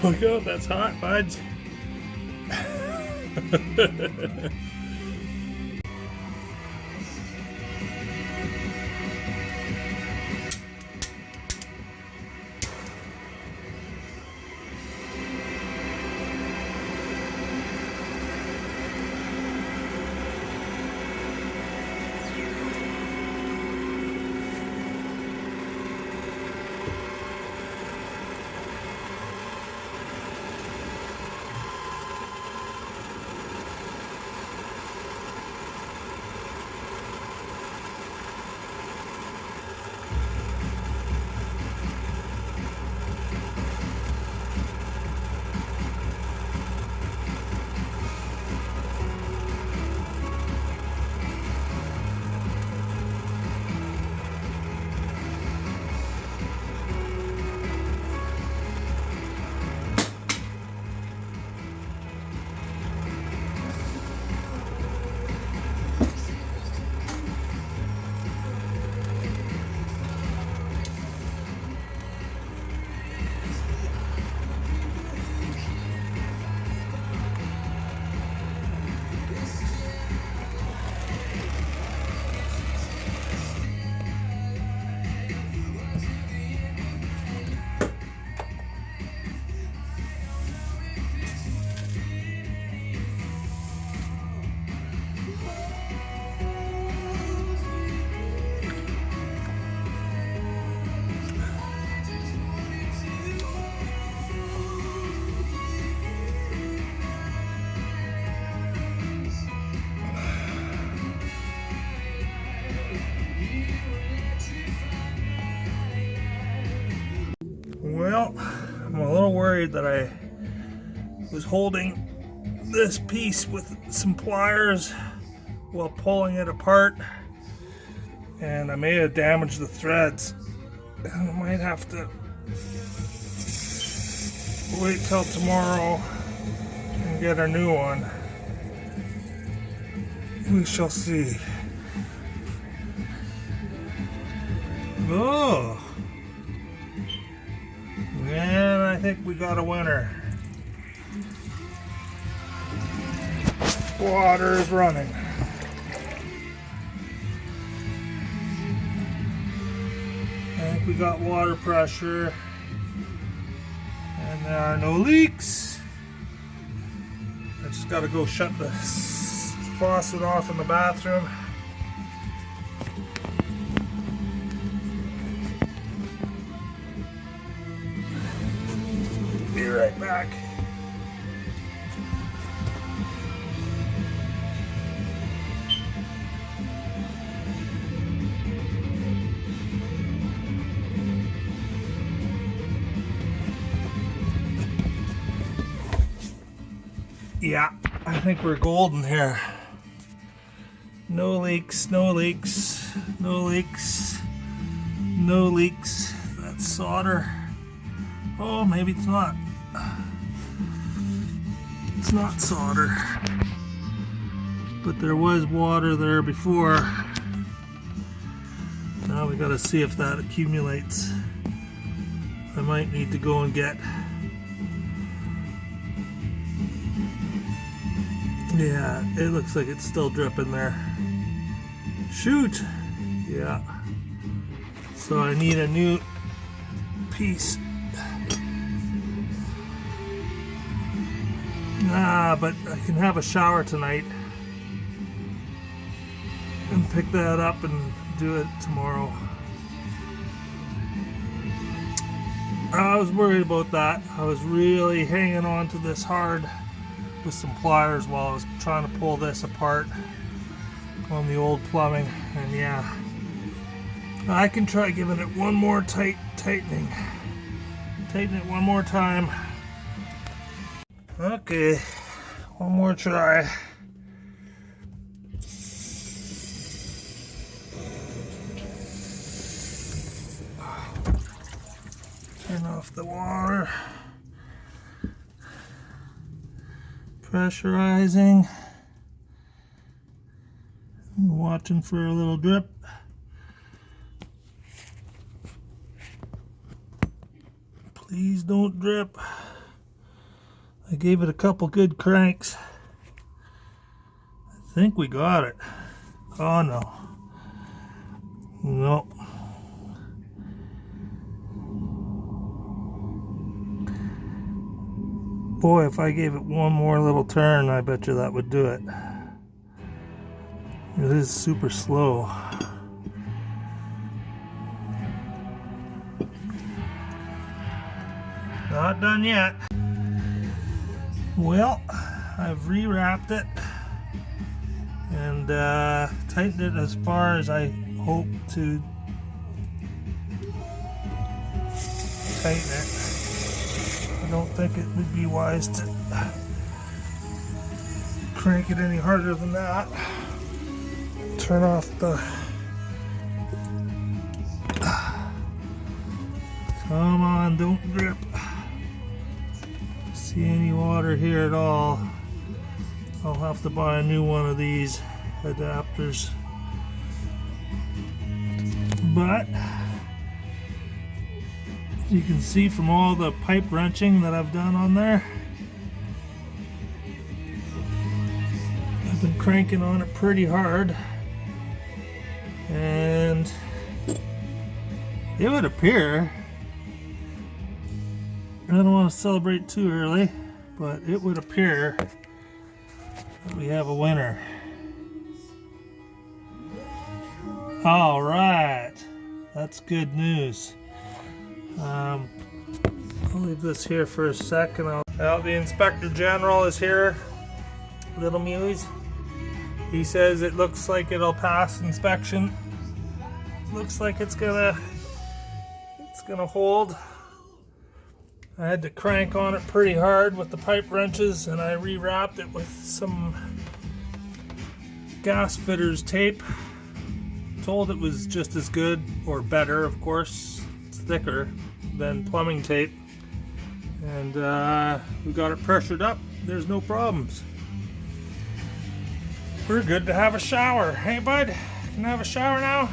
Oh god, that's hot, buds. Well, I'm a little worried that I was holding this piece with some pliers while pulling it apart, and I may have damaged the threads, and I might have to wait till tomorrow and get a new one. We shall see. Oh, man, I think we got a winner. Water is running. I think we got water pressure, and there are no leaks. I just got to go shut the faucet off in the bathroom. Be right back. Yeah, I think we're golden here. No leaks, no leaks, no leaks, no leaks. That's solder. Oh, maybe it's not. It's not solder. But there was water there before. Now we gotta see if that accumulates. I might need to go and get. Yeah, it looks like it's still dripping there. Shoot! Yeah. So I need a new piece. But I can have a shower tonight and pick that up and do it tomorrow. I was worried about that. I was really hanging on to this hard with some pliers while I was trying to pull this apart on the old plumbing, and yeah, I can try giving it one more tightening. Tighten it one more time. Okay, one more try. Turn off the water. Pressurizing. Watching for a little drip. Please don't drip. I gave it a couple good cranks. I think we got it. Oh no. Nope. Boy, if I gave it one more little turn, I bet you that would do it. It is super slow. Not done yet. Well, I've rewrapped it and tightened it as far as I hope to tighten it. I don't think it would be wise to crank it any harder than that. Turn off the... Come on, don't drip. See any water here at all, I'll have to buy a new one of these adapters. But you can see from all the pipe wrenching that I've done on there, I've been cranking on it pretty hard, and it would appear, I don't want to celebrate too early, but it would appear that we have a winner. All right, that's good news. I'll leave this here for a second. Well, the Inspector General is here, little Muse. He says it looks like it'll pass inspection. Looks like it's gonna hold. I had to crank on it pretty hard with the pipe wrenches, and I rewrapped it with some gas fitters tape. Told it was just as good, or better of course, it's thicker than plumbing tape, and we got it pressured up. There's no problems. We're good to have a shower. Hey bud, can I have a shower now?